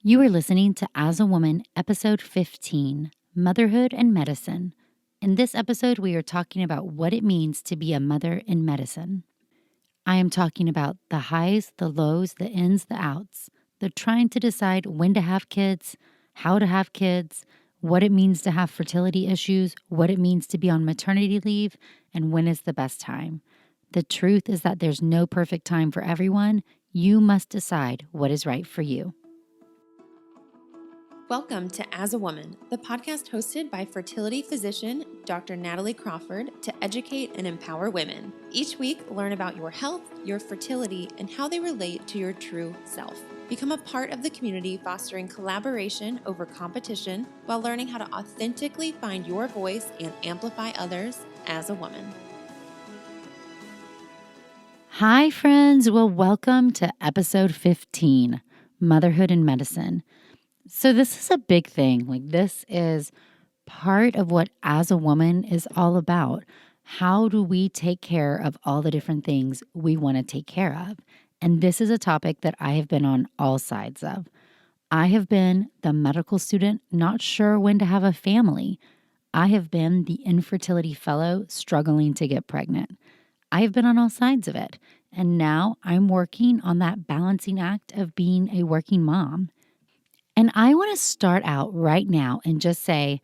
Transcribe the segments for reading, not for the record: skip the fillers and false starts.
You are listening to As a Woman, Episode 15, Motherhood and Medicine. In this episode, we are talking about what it means to be a mother in medicine. I am talking about the highs, the lows, the ins, the outs, the trying to decide when to have kids, how to have kids, what it means to have fertility issues, what it means to be on maternity leave, and when is the best time. The truth is that there's no perfect time for everyone. You must decide what is right for you. Welcome to As a Woman, the podcast hosted by fertility physician Dr. Natalie Crawford to educate and empower women. Each week, learn about your health, your fertility, and how they relate to your true self. Become a part of the community fostering collaboration over competition while learning how to authentically find your voice and amplify others as a woman. Hi, friends. Well, welcome to episode 15, Motherhood and Medicine. So this is a big thing. This is part of what As a Woman is all about. How do we take care of all the different things we want to take care of? And this is a topic that I have been on all sides of. I have been the medical student not sure when to have a family. I have been the infertility fellow struggling to get pregnant. I have been on all sides of it. And now I'm working on that balancing act of being a working mom. And I want to start out right now and just say,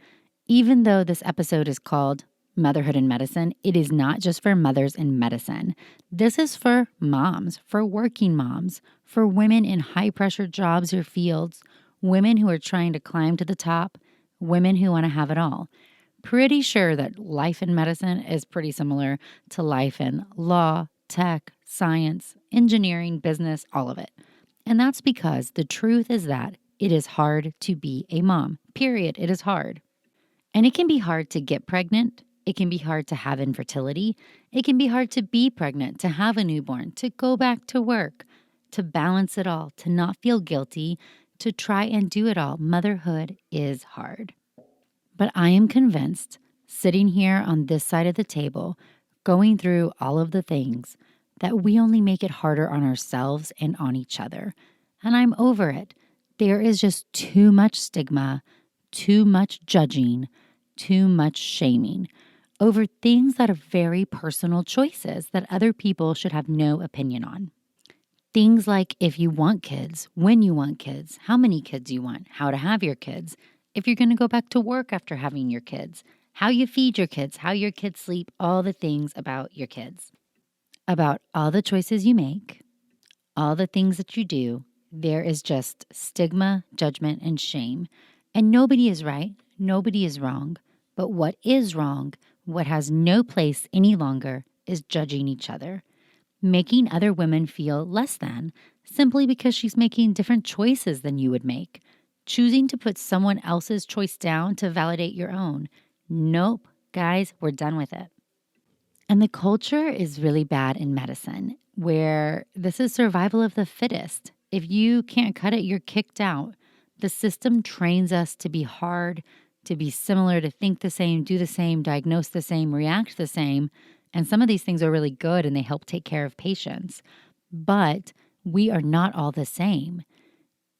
even though this episode is called Motherhood and Medicine, it is not just for mothers in medicine. This is for moms, for working moms, for women in high-pressure jobs or fields, women who are trying to climb to the top, women who want to have it all. Pretty sure that life in medicine is pretty similar to life in law, tech, science, engineering, business, all of it. And that's because the truth is that it is hard to be a mom, period. It is hard. And it can be hard to get pregnant. It can be hard to have infertility. It can be hard to be pregnant, to have a newborn, to go back to work, to balance it all, to not feel guilty, to try and do it all. Motherhood is hard. But I am convinced, sitting here on this side of the table, going through all of the things, that we only make it harder on ourselves and on each other. And I'm over it. There is just too much stigma, too much judging, too much shaming over things that are very personal choices that other people should have no opinion on. Things like if you want kids, when you want kids, how many kids you want, how to have your kids, if you're going to go back to work after having your kids, how you feed your kids, how your kids sleep, all the things about your kids. About all the choices you make, all the things that you do. There is just stigma, judgment, and shame. And nobody is right. Nobody is wrong. But what is wrong, what has no place any longer, is judging each other. Making other women feel less than simply because she's making different choices than you would make. Choosing to put someone else's choice down to validate your own. Nope, guys, we're done with it. And the culture is really bad in medicine, where this is survival of the fittest. If you can't cut it, you're kicked out. The system trains us to be hard, to be similar, to think the same, do the same, diagnose the same, react the same. And some of these things are really good and they help take care of patients. But we are not all the same.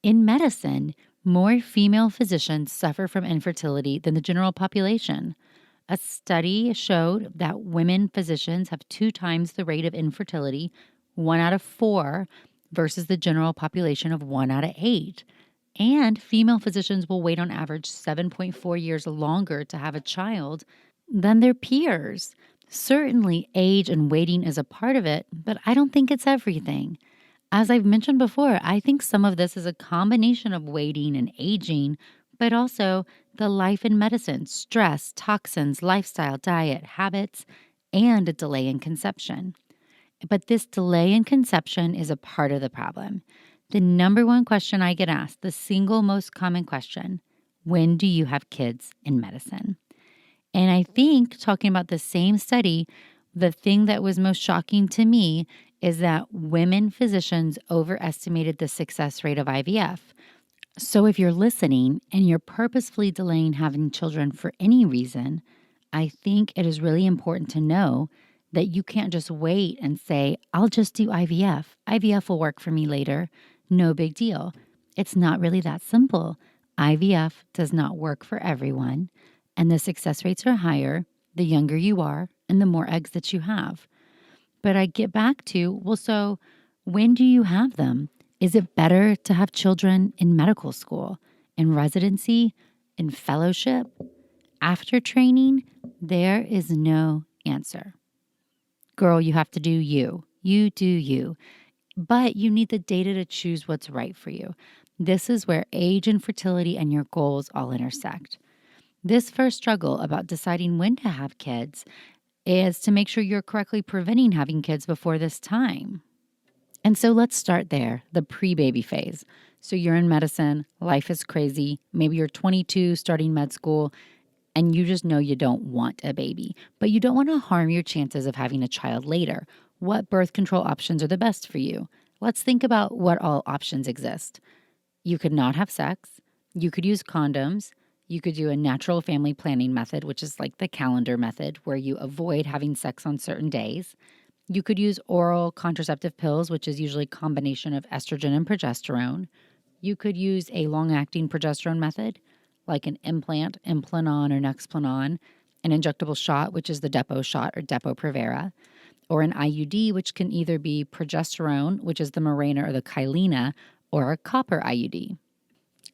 In medicine, more female physicians suffer from infertility than the general population. A study showed that women physicians have 2 times the rate of infertility, 1 out of 4, versus the general population of 1 out of 8. And female physicians will wait on average 7.4 years longer to have a child than their peers. Certainly, age and waiting is a part of it, but I don't think it's everything. As I've mentioned before, I think some of this is a combination of waiting and aging, but also the life in medicine, stress, toxins, lifestyle, diet, habits, and a delay in conception. But this delay in conception is a part of the problem. The number one question I get asked, the single most common question, when do you have kids in medicine? And I think, talking about the same study, the thing that was most shocking to me is that women physicians overestimated the success rate of IVF. So if you're listening and you're purposefully delaying having children for any reason, I think it is really important to know that you can't just wait and say, I'll just do IVF. IVF will work for me later. No big deal. It's not really that simple. IVF does not work for everyone, and the success rates are higher the younger you are and the more eggs that you have. But I get back to, well, so when do you have them? Is it better to have children in medical school, in residency, in fellowship, after training? There is no answer. Girl, you have to do you. You do you. But you need the data to choose what's right for you. This is where age and fertility and your goals all intersect. This first struggle about deciding when to have kids is to make sure you're correctly preventing having kids before this time. And so let's start there, the pre-baby phase. So you're in medicine, life is crazy. Maybe you're 22 starting med school and you just know you don't want a baby, but you don't want to harm your chances of having a child later. What birth control options are the best for you? Let's think about what all options exist. You could not have sex. You could use condoms. You could do a natural family planning method, which is like the calendar method, where you avoid having sex on certain days. You could use oral contraceptive pills, which is usually a combination of estrogen and progesterone. You could use a long-acting progesterone method, like an implant, Implanon or Nexplanon, an injectable shot, which is the Depo shot or Depo-Provera, or an IUD, which can either be progesterone, which is the Mirena or the Kyleena, or a copper IUD.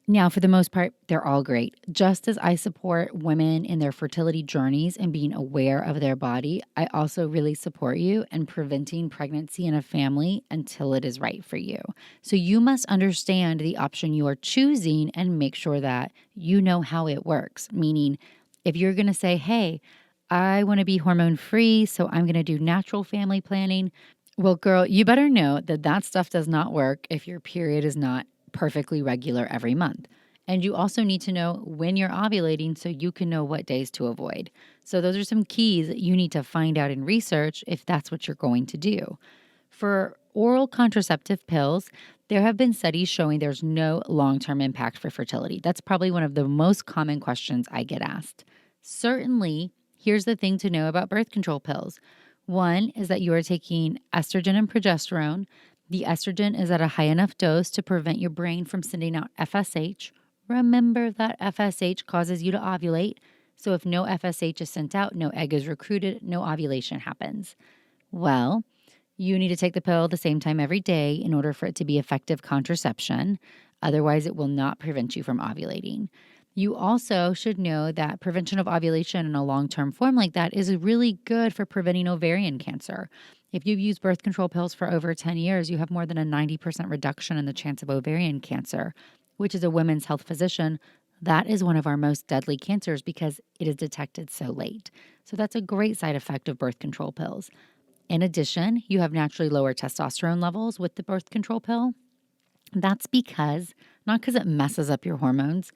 Now, for the most part, they're all great. Just as I support women in their fertility journeys and being aware of their body, I also really support you in preventing pregnancy in a family until it is right for you. So you must understand the option you are choosing and make sure that you know how it works. Meaning, if you're going to say, hey, I want to be hormone free, so I'm going to do natural family planning. Well, girl, you better know that that stuff does not work if your period is not perfectly regular every month. And you also need to know when you're ovulating so you can know what days to avoid. So those are some keys that you need to find out in research if that's what you're going to do. For oral contraceptive pills, there have been studies showing there's no long-term impact for fertility. That's probably one of the most common questions I get asked. Certainly, here's the thing to know about birth control pills. One is that you are taking estrogen and progesterone. The estrogen is at a high enough dose to prevent your brain from sending out FSH. Remember that FSH causes you to ovulate. So if no FSH is sent out, no egg is recruited, no ovulation happens. Well, you need to take the pill the same time every day in order for it to be effective contraception. Otherwise, it will not prevent you from ovulating. You also should know that prevention of ovulation in a long-term form like that is really good for preventing ovarian cancer. If you've used birth control pills for over 10 years, you have more than a 90% reduction in the chance of ovarian cancer, which is a women's health physician. That is one of our most deadly cancers because it is detected so late. So that's a great side effect of birth control pills. In addition, you have naturally lower testosterone levels with the birth control pill. That's not because it messes up your hormones,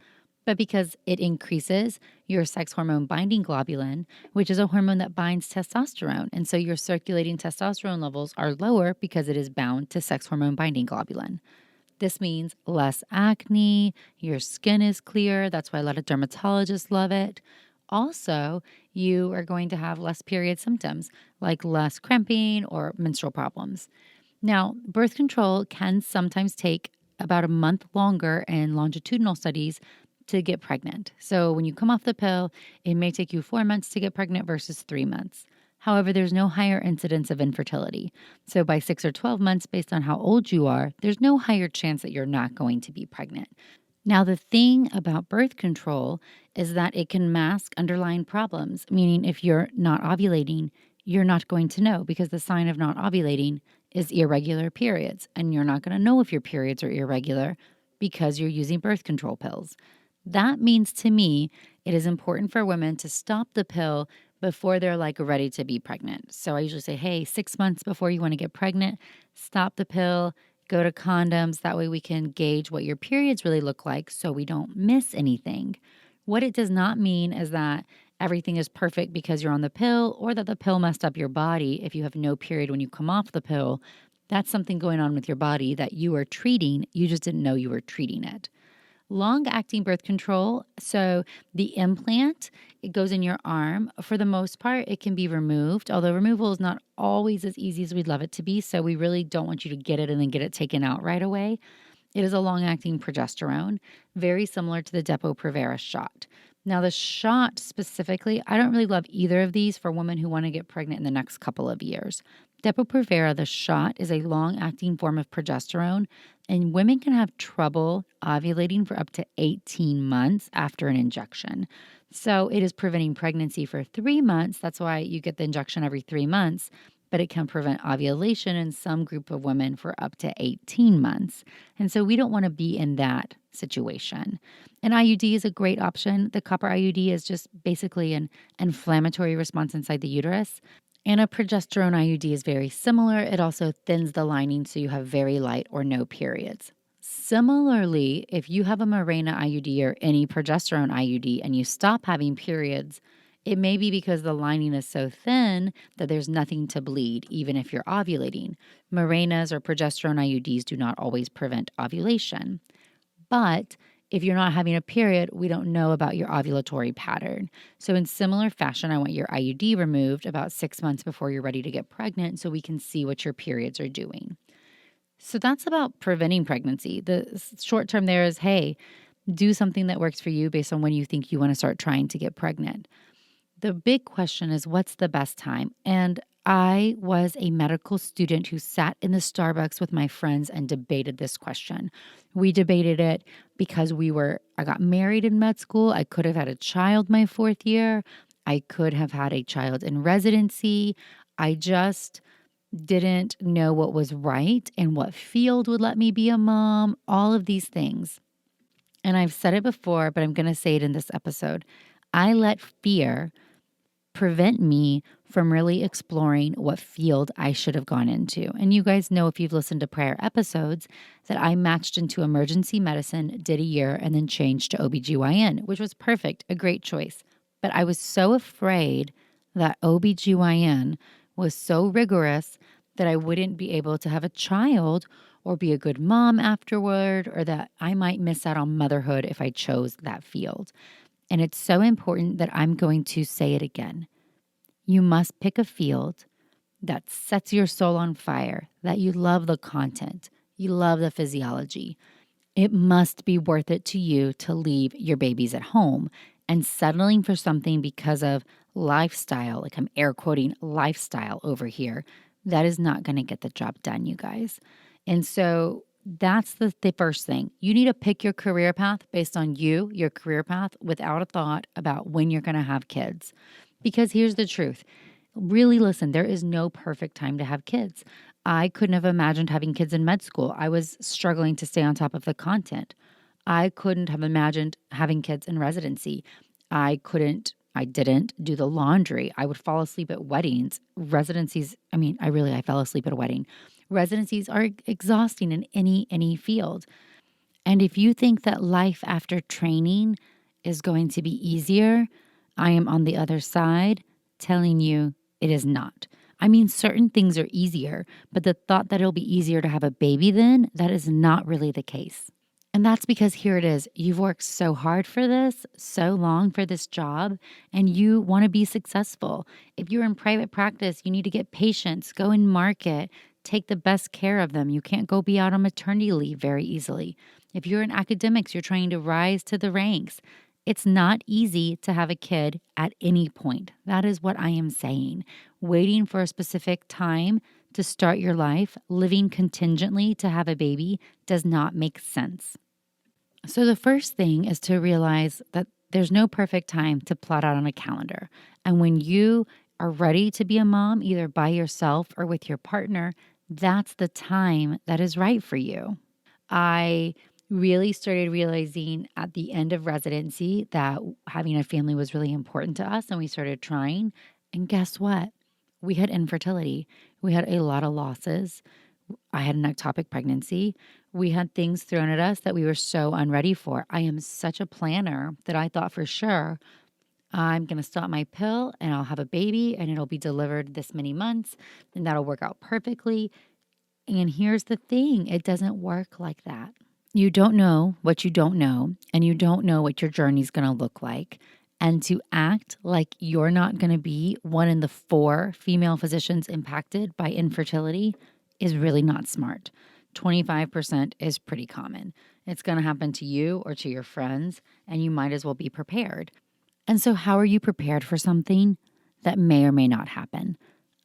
but because it increases your sex hormone binding globulin, which is a hormone that binds testosterone. And so your circulating testosterone levels are lower because it is bound to sex hormone binding globulin. This means less acne, your skin is clear. That's why a lot of dermatologists love it. Also, you are going to have less period symptoms like less cramping or menstrual problems. Now, birth control can sometimes take about a month longer in longitudinal studies to get pregnant. So when you come off the pill, it may take you 4 months to get pregnant versus 3 months. However, there's no higher incidence of infertility. So by 6 or 12 months, based on how old you are, there's no higher chance that you're not going to be pregnant. Now, the thing about birth control is that it can mask underlying problems, meaning if you're not ovulating, you're not going to know because the sign of not ovulating is irregular periods, and you're not going to know if your periods are irregular because you're using birth control pills. That means to me, it is important for women to stop the pill before they're like ready to be pregnant. So I usually say, hey, 6 months before you want to get pregnant, stop the pill, go to condoms. That way we can gauge what your periods really look like so we don't miss anything. What it does not mean is that everything is perfect because you're on the pill or that the pill messed up your body if you have no period when you come off the pill. That's something going on with your body that you are treating. You just didn't know you were treating it. Long-acting birth control, so the implant, it goes in your arm. For the most part, it can be removed, although removal is not always as easy as we'd love it to be, so we really don't want you to get it and then get it taken out right away. It is a long-acting progesterone, very similar to the Depo-Provera shot. Now, the shot specifically, I don't really love either of these for women who want to get pregnant in the next couple of years. Depo-Provera, the shot, is a long-acting form of progesterone, and women can have trouble ovulating for up to 18 months after an injection. So it is preventing pregnancy for 3 months. That's why you get the injection every 3 months, but it can prevent ovulation in some group of women for up to 18 months. And so we don't want to be in that situation. An IUD is a great option. The copper IUD is just basically an inflammatory response inside the uterus. And a progesterone IUD is very similar. It also thins the lining so you have very light or no periods. Similarly, if you have a Mirena IUD or any progesterone IUD and you stop having periods, it may be because the lining is so thin that there's nothing to bleed, even if you're ovulating. Mirenas or progesterone IUDs do not always prevent ovulation. But if you're not having a period, we don't know about your ovulatory pattern. So in similar fashion, I want your IUD removed about 6 months before you're ready to get pregnant so we can see what your periods are doing. So that's about preventing pregnancy. The short term there is, hey, do something that works for you based on when you think you want to start trying to get pregnant. The big question is, what's the best time? And I was a medical student who sat in the Starbucks with my friends and debated this question. We debated it because I got married in med school. I could have had a child my 4th year. I could have had a child in residency. I just didn't know what was right and what field would let me be a mom, all of these things. And I've said it before, but I'm going to say it in this episode. I let fear prevent me from really exploring what field I should have gone into. And you guys know, if you've listened to prior episodes, that I matched into emergency medicine, did a year, and then changed to OBGYN, which was perfect, a great choice. But I was so afraid that OBGYN was so rigorous that I wouldn't be able to have a child or be a good mom afterward, or that I might miss out on motherhood if I chose that field. And it's so important that I'm going to say it again. You must pick a field that sets your soul on fire, that you love the content, you love the physiology. It must be worth it to you to leave your babies at home, and settling for something because of lifestyle, like I'm air quoting lifestyle over here, that is not going to get the job done, you guys. And so that's the first thing. You need to pick your career path based on your career path, without a thought about when you're going to have kids. Because here's the truth. Really listen, there is no perfect time to have kids. I couldn't have imagined having kids in med school. I was struggling to stay on top of the content. I couldn't have imagined having kids in residency. I didn't do the laundry. I would fall asleep at weddings. Residencies, I fell asleep at a wedding. Residencies are exhausting in any field. And if you think that life after training is going to be easier, I am on the other side telling you it is not. Certain things are easier, but the thought that it'll be easier to have a baby then, that is not really the case. And that's because here it is. You've worked so hard for this, so long for this job, and you want to be successful. If you're in private practice, you need to get patients, go and market, take the best care of them. You can't go be out on maternity leave very easily. If you're in academics, you're trying to rise to the ranks. It's not easy to have a kid at any point. That is what I am saying. Waiting for a specific time to start your life, living contingently to have a baby, does not make sense. So the first thing is to realize that there's no perfect time to plot out on a calendar. And when you are ready to be a mom, either by yourself or with your partner, that's the time that is right for you. I really started realizing at the end of residency that having a family was really important to us, and we started trying. And guess what? We had infertility. We had a lot of losses. I had an ectopic pregnancy. We had things thrown at us that we were so unready for. I am such a planner that I thought for sure I'm going to stop my pill and I'll have a baby and it'll be delivered this many months and that'll work out perfectly. And here's the thing, it doesn't work like that. You don't know what you don't know, and you don't know what your journey is going to look like. And to act like you're not going to be one in the 4 female physicians impacted by infertility is really not smart. 25% is pretty common. It's going to happen to you or to your friends, and you might as well be prepared. And so, how are you prepared for something that may or may not happen?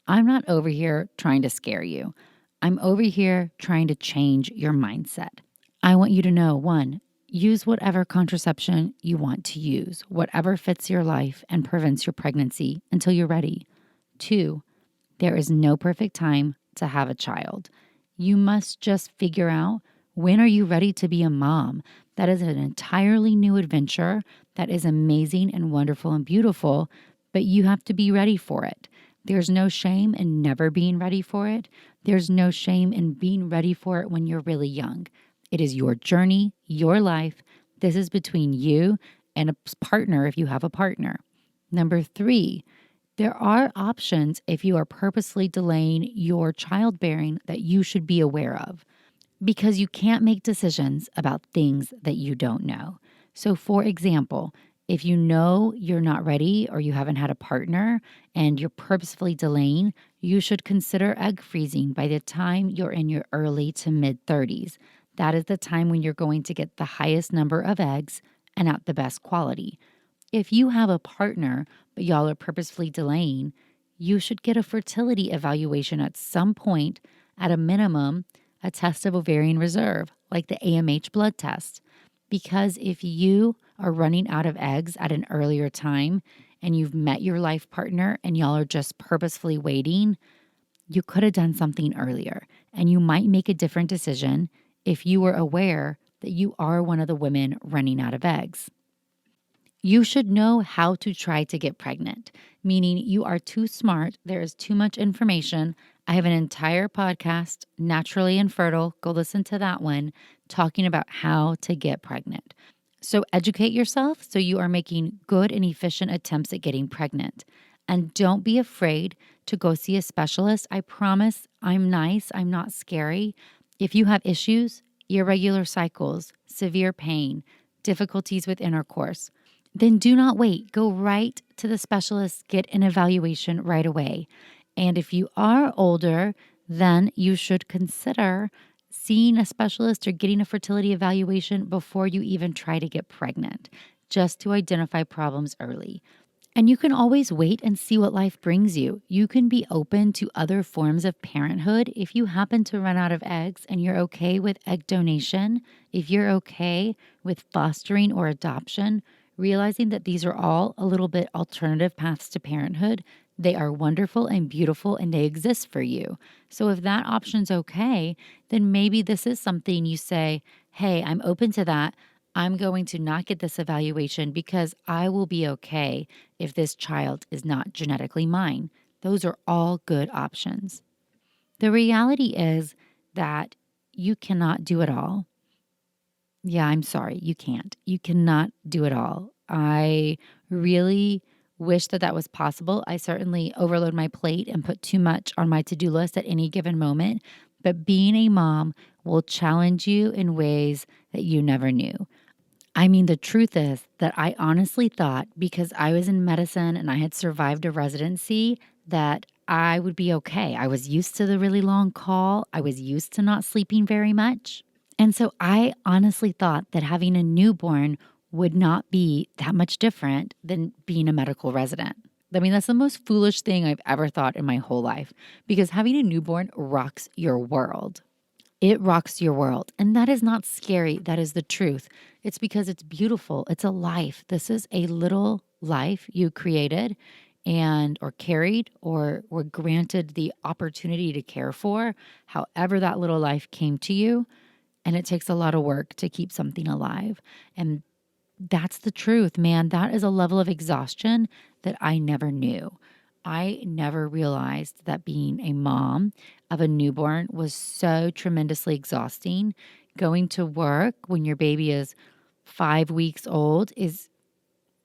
I'm not over here trying to scare you. I'm over here trying to change your mindset. I want you to know, one, use whatever contraception you want to use, whatever fits your life and prevents your pregnancy until you're ready. Two, there is no perfect time to have a child. You must just figure out, when are you ready to be a mom? That is an entirely new adventure that is amazing and wonderful and beautiful, but you have to be ready for it. There's no shame in never being ready for it. There's no shame in being ready for it when you're really young. It is your journey, your life. This is between you and a partner if you have a partner. Number three, there are options if you are purposely delaying your childbearing that you should be aware of, because you can't make decisions about things that you don't know. So, for example, if you know you're not ready or you haven't had a partner and you're purposefully delaying, you should consider egg freezing by the time you're in your early to mid 30s. That is the time when you're going to get the highest number of eggs and at the best quality. If you have a partner, but y'all are purposefully delaying, you should get a fertility evaluation at some point, at a minimum, a test of ovarian reserve, like the AMH blood test. Because if you are running out of eggs at an earlier time and you've met your life partner and y'all are just purposefully waiting, you could have done something earlier, and you might make a different decision if you were aware that you are one of the women running out of eggs. You should know how to try to get pregnant, meaning you are too smart. There is too much information. I have an entire podcast, Naturally Infertile. Go listen to that one, talking about how to get pregnant. So educate yourself so you are making good and efficient attempts at getting pregnant. And don't be afraid to go see a specialist. I promise I'm nice. I'm not scary. If you have issues, irregular cycles, severe pain, difficulties with intercourse, then do not wait. Go right to the specialist, get an evaluation right away. And if you are older, then you should consider seeing a specialist or getting a fertility evaluation before you even try to get pregnant, just to identify problems early. And you can always wait and see what life brings you. You can be open to other forms of parenthood. If you happen to run out of eggs and you're okay with egg donation, if you're okay with fostering or adoption, realizing that these are all a little bit alternative paths to parenthood, they are wonderful and beautiful and they exist for you. So if that option's okay, then maybe this is something you say, hey, I'm open to that. I'm going to not get this evaluation because I will be okay if this child is not genetically mine. Those are all good options. The reality is that you cannot do it all. Yeah, I'm sorry, you can't. You cannot do it all. I really wish that that was possible. I certainly overload my plate and put too much on my to-do list at any given moment. But being a mom will challenge you in ways that you never knew. I mean, the truth is that I honestly thought, because I was in medicine and I had survived a residency, that I would be okay. I was used to the really long call. I was used to not sleeping very much. And so I honestly thought that having a newborn would not be that much different than being a medical resident. I mean, that's the most foolish thing I've ever thought in my whole life, because having a newborn rocks your world. It rocks your world. And that is not scary. That is the truth. It's because it's beautiful. It's a life. This is a little life you created and or carried or were granted the opportunity to care for, however that little life came to you. And it takes a lot of work to keep something alive. And that's the truth, man. That is a level of exhaustion that I never knew. I never realized that being a mom of a newborn was so tremendously exhausting. Going to work when your baby is 5 weeks old is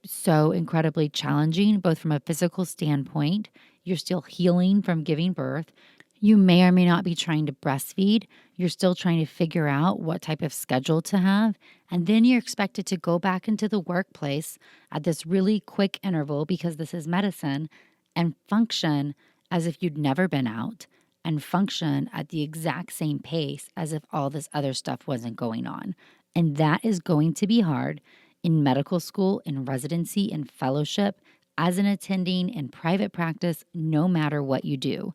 so incredibly challenging, both from a physical standpoint. You're still healing from giving birth. You may or may not be trying to breastfeed. You're still trying to figure out what type of schedule to have. And then you're expected to go back into the workplace at this really quick interval, because this is medicine, and function as if you'd never been out. and function at the exact same pace as if all this other stuff wasn't going on. And that is going to be hard in medical school, in residency, in fellowship, as an attending in private practice, no matter what you do.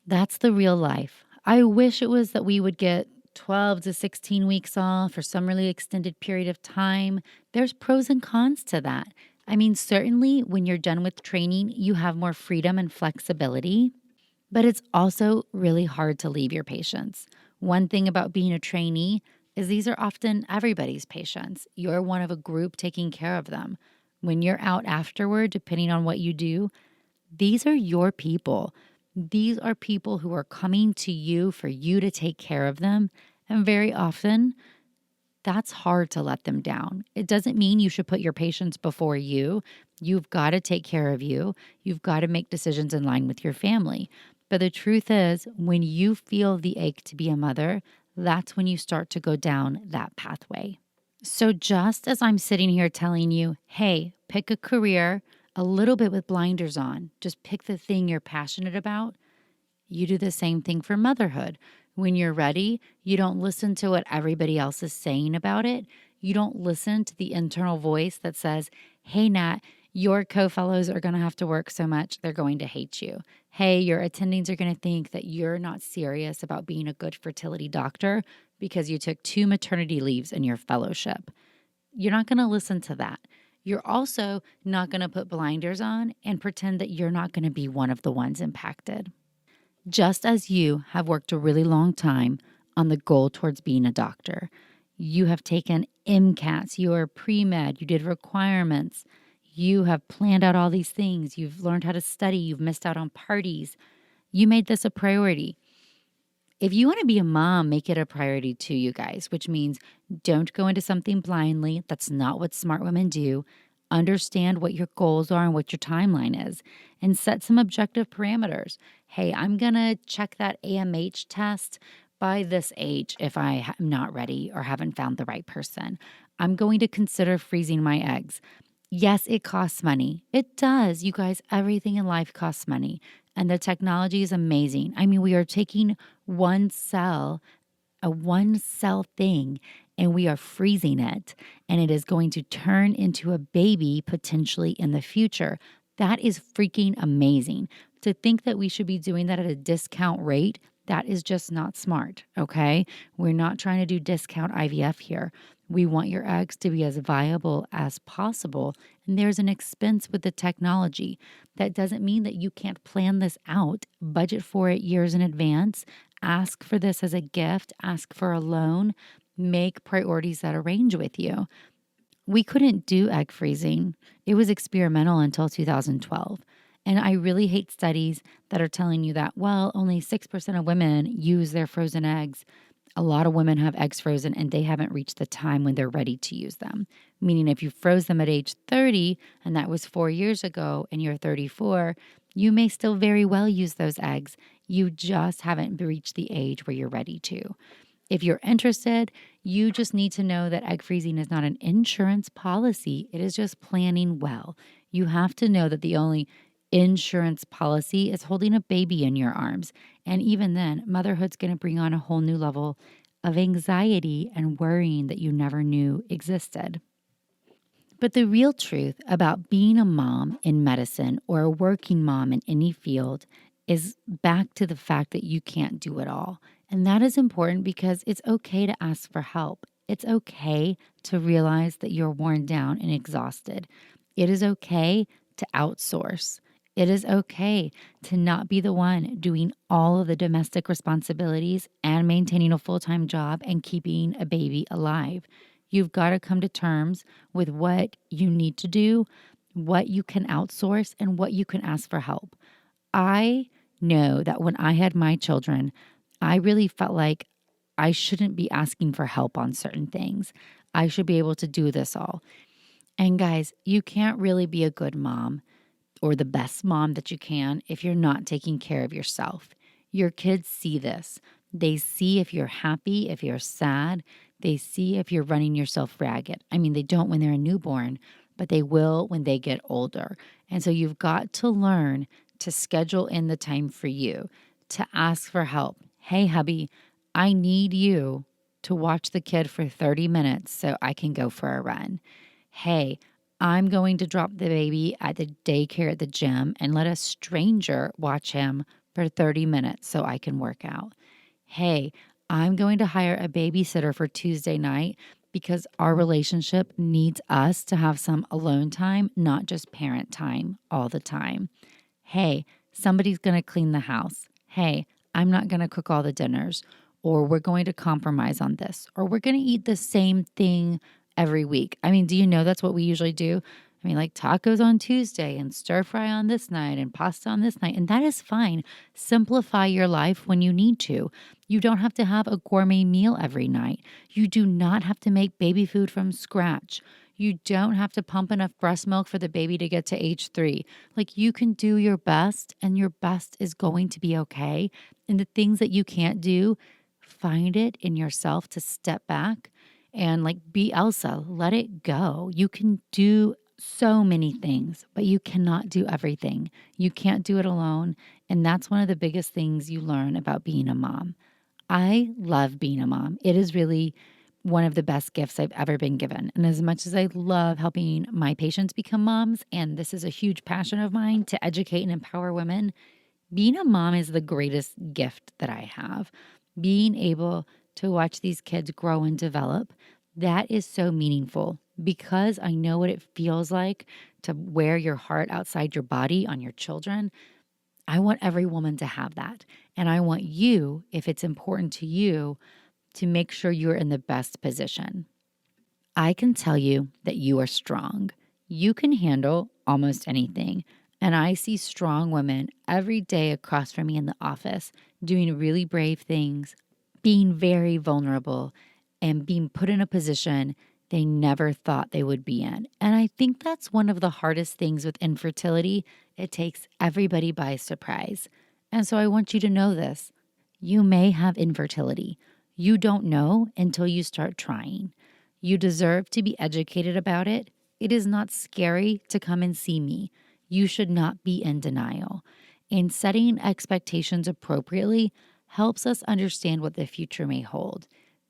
That's the real life. I wish it was that we would get 12 to 16 weeks off or some really extended period of time. There's pros and cons to that. I mean, certainly when you're done with training, you have more freedom and flexibility, but it's also really hard to leave your patients. One thing about being a trainee is these are often everybody's patients. You're one of a group taking care of them. When you're out afterward, depending on what you do, these are your people. These are people who are coming to you for you to take care of them. And very often, that's hard to let them down. It doesn't mean you should put your patients before you. You've got to take care of you. You've got to make decisions in line with your family. But the truth is, when you feel the ache to be a mother, that's when you start to go down that pathway. So just as I'm sitting here telling you, hey, pick a career a little bit with blinders on, just pick the thing you're passionate about, you do the same thing for motherhood. When you're ready, you don't listen to what everybody else is saying about it. You don't listen to the internal voice that says, hey, Nat, your co-fellows are going to have to work so much, they're going to hate you. Hey, your attendings are going to think that you're not serious about being a good fertility doctor because you took 2 maternity leaves in your fellowship. You're not going to listen to that. You're also not going to put blinders on and pretend that you're not going to be one of the ones impacted. Just as you have worked a really long time on the goal towards being a doctor, you have taken MCATs, you are pre-med, you did requirements, you have planned out all these things, you've learned how to study, you've missed out on parties, you made this a priority. If you want to be a mom, make it a priority too, you guys, which means don't go into something blindly. That's not what smart women do. Understand what your goals are and what your timeline is, and set some objective parameters. Hey, I'm going to check that AMH test by this age if I am not ready or haven't found the right person. I'm going to consider freezing my eggs. Yes, it costs money. It does. You guys, everything in life costs money. And the technology is amazing. I mean, we are taking one cell, a 1-cell thing, and we are freezing it, and it is going to turn into a baby potentially in the future. That is freaking amazing. To think that we should be doing that at a discount rate, that is just not smart, okay? We're not trying to do discount IVF here. We want your eggs to be as viable as possible, and there's an expense with the technology. That doesn't mean that you can't plan this out, budget for it years in advance, ask for this as a gift, ask for a loan, make priorities that arrange with you. We couldn't do egg freezing. It was experimental until 2012. And I really hate studies that are telling you that, well, only 6% of women use their frozen eggs. A lot of women have eggs frozen and they haven't reached the time when they're ready to use them. Meaning if you froze them at age 30, and that was 4 years ago, and you're 34, you may still very well use those eggs. You just haven't reached the age where you're ready to. If you're interested, you just need to know that egg freezing is not an insurance policy. It is just planning well. You have to know that the only insurance policy is holding a baby in your arms. And even then, motherhood's going to bring on a whole new level of anxiety and worrying that you never knew existed. But the real truth about being a mom in medicine or a working mom in any field is back to the fact that you can't do it all. And that is important because it's okay to ask for help. It's okay to realize that you're worn down and exhausted. It is okay to outsource. It is okay to not be the one doing all of the domestic responsibilities and maintaining a full-time job and keeping a baby alive. You've got to come to terms with what you need to do, what you can outsource, and what you can ask for help. I know that when I had my children, I really felt like I shouldn't be asking for help on certain things. I should be able to do this all. And guys, you can't really be a good mom or the best mom that you can if you're not taking care of yourself. Your kids see this. They see if you're happy, if you're sad. They see if you're running yourself ragged. I mean, they don't when they're a newborn, but they will when they get older. And so you've got to learn to schedule in the time for you, to ask for help. Hey, hubby, I need you to watch the kid for 30 minutes so I can go for a run. Hey, I'm going to drop the baby at the daycare at the gym and let a stranger watch him for 30 minutes so I can work out. Hey, I'm going to hire a babysitter for Tuesday night because our relationship needs us to have some alone time, not just parent time all the time. Hey, somebody's going to clean the house. Hey, I'm not going to cook all the dinners, or we're going to compromise on this, or we're going to eat the same thing every week. I mean, do you know that's what we usually do? I mean, like tacos on Tuesday and stir fry on this night and pasta on this night, and that is fine. Simplify your life when you need to. You don't have to have a gourmet meal every night. You do not have to make baby food from scratch. You don't have to pump enough breast milk for the baby to get to age 3. Like you can do your best and your best is going to be okay. And the things that you can't do, find it in yourself to step back and like be Elsa, let it go. You can do so many things, but you cannot do everything. You can't do it alone. And that's one of the biggest things you learn about being a mom. I love being a mom. It is really one of the best gifts I've ever been given. And as much as I love helping my patients become moms, and this is a huge passion of mine to educate and empower women, being a mom is the greatest gift that I have. Being able to watch these kids grow and develop, that is so meaningful because I know what it feels like to wear your heart outside your body on your children. I want every woman to have that. And I want you, if it's important to you, to make sure you're in the best position. I can tell you that you are strong. You can handle almost anything. And I see strong women every day across from me in the office doing really brave things, being very vulnerable, and being put in a position they never thought they would be in. And I think that's one of the hardest things with infertility. It takes everybody by surprise. And so I want you to know this. You may have infertility. You don't know until you start trying. You deserve to be educated about it. It is not scary to come and see me. You should not be in denial. And setting expectations appropriately helps us understand what the future may hold.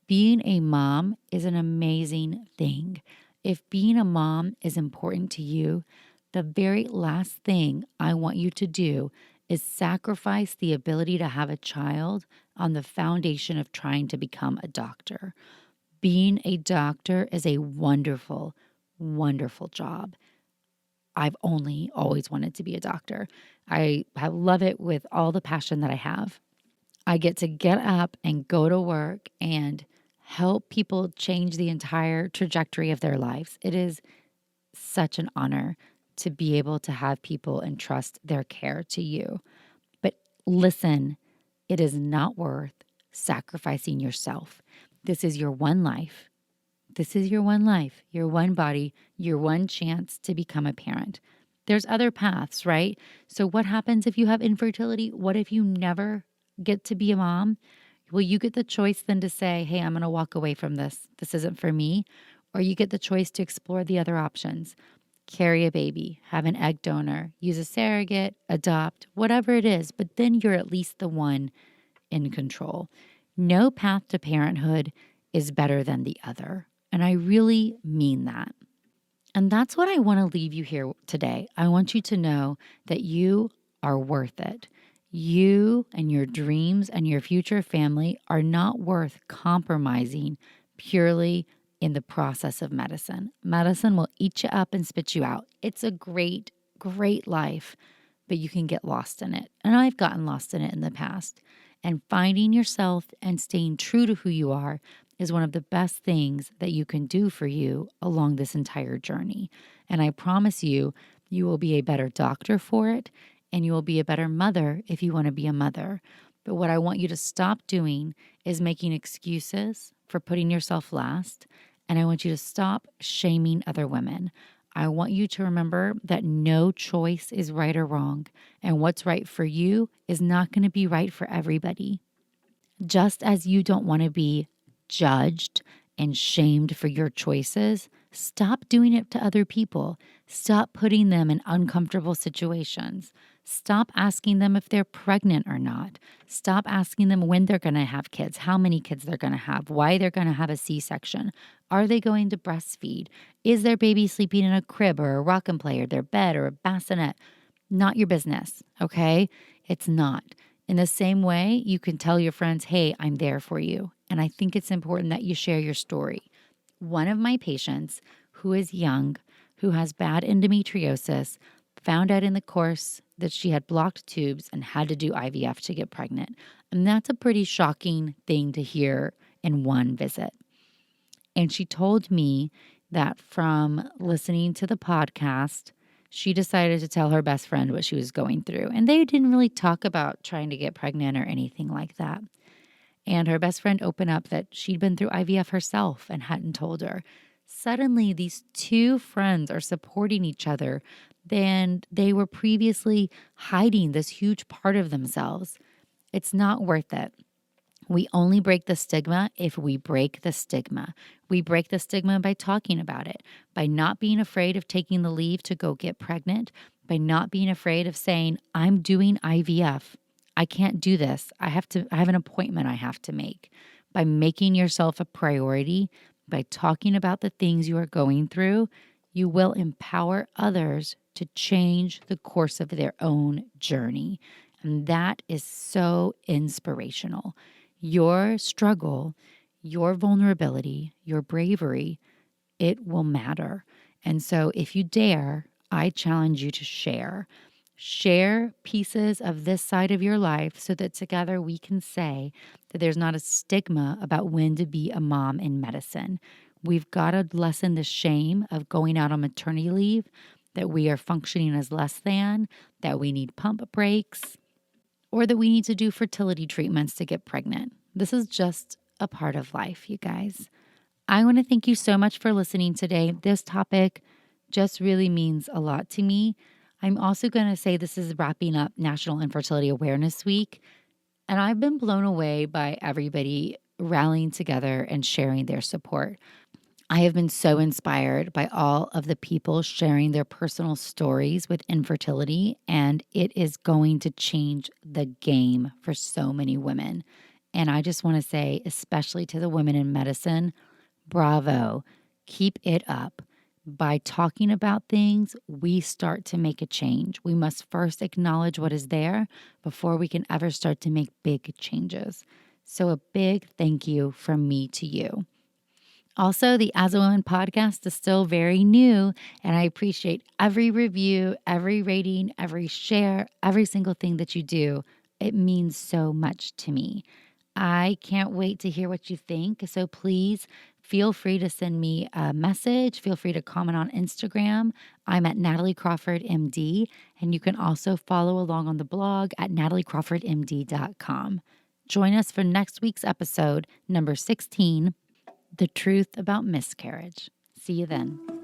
Being a mom is an amazing thing. If being a mom is important to you, the very last thing I want you to do is sacrifice the ability to have a child on the foundation of trying to become a doctor. Being a doctor is a wonderful, wonderful job. I've only always wanted to be a doctor. I love it with all the passion that I have. I get to get up and go to work and help people change the entire trajectory of their lives. It is such an honor to be able to have people entrust their care to you. But listen, it is not worth sacrificing yourself. This is your one life. This is your one life, your one body, your one chance to become a parent. There's other paths, right? So what happens if you have infertility? What if you never get to be a mom? Well, you get the choice then to say, hey, I'm going to walk away from this. This isn't for me. Or you get the choice to explore the other options. Carry a baby, have an egg donor, use a surrogate, adopt, whatever it is. But then you're at least the one in control. No path to parenthood is better than the other. And I really mean that. And that's what I want to leave you here today. I want you to know that you are worth it. You and your dreams and your future family are not worth compromising purely in the process of medicine. Medicine will eat you up and spit you out. It's a great, great life, but you can get lost in it. And I've gotten lost in it in the past. And finding yourself and staying true to who you are is one of the best things that you can do for you along this entire journey. And I promise you, you will be a better doctor for it, and you will be a better mother if you want to be a mother. But what I want you to stop doing is making excuses for putting yourself last, and I want you to stop shaming other women. I want you to remember that no choice is right or wrong, and what's right for you is not going to be right for everybody. Just as you don't want to be judged and shamed for your choices, stop doing it to other people. Stop putting them in uncomfortable situations. Stop asking them if they're pregnant or not. Stop asking them when they're going to have kids, how many kids they're going to have, why they're going to have a C-section. Are they going to breastfeed? Is their baby sleeping in a crib or a rock and play or their bed or a bassinet? Not your business, okay? It's not. In the same way, you can tell your friends, hey, I'm there for you. And I think it's important that you share your story. One of my patients who is young, who has bad endometriosis, found out in the course that she had blocked tubes and had to do IVF to get pregnant. And that's a pretty shocking thing to hear in one visit. And she told me that from listening to the podcast, she decided to tell her best friend what she was going through. And they didn't really talk about trying to get pregnant or anything like that. And her best friend opened up that she'd been through IVF herself and hadn't told her. Suddenly, these two friends are supporting each other. Then they were previously hiding this huge part of themselves. It's not worth it. We only break the stigma if we break the stigma. We break the stigma by talking about it, by not being afraid of taking the leave to go get pregnant, by not being afraid of saying, I'm doing IVF. I can't do this. I have an appointment I have to make. By making yourself a priority, by talking about the things you are going through, you will empower others to change the course of their own journey. And that is so inspirational. Your struggle, your vulnerability, your bravery, it will matter. And so if you dare, I challenge you to share. Share pieces of this side of your life so that together we can say that there's not a stigma about when to be a mom in medicine. We've got to lessen the shame of going out on maternity leave, that we are functioning as less than, that we need pump breaks, or that we need to do fertility treatments to get pregnant. This is just a part of life, you guys. I want to thank you so much for listening today. This topic just really means a lot to me. I'm also going to say this is wrapping up National Infertility Awareness Week, and I've been blown away by everybody rallying together and sharing their support. I have been so inspired by all of the people sharing their personal stories with infertility, and it is going to change the game for so many women. And I just want to say, especially to the women in medicine, bravo, keep it up. By talking about things, we start to make a change. We must first acknowledge what is there before we can ever start to make big changes. So a big thank you from me to you. Also, the As a Woman podcast is still very new, and I appreciate every review, every rating, every share, every single thing that you do. It means so much to me. I can't wait to hear what you think. So please feel free to send me a message. Feel free to comment on Instagram. I'm at nataliecrawfordmd, and you can also follow along on the blog at nataliecrawfordmd.com. Join us for next week's episode, number 16, The Truth About Miscarriage. See you then.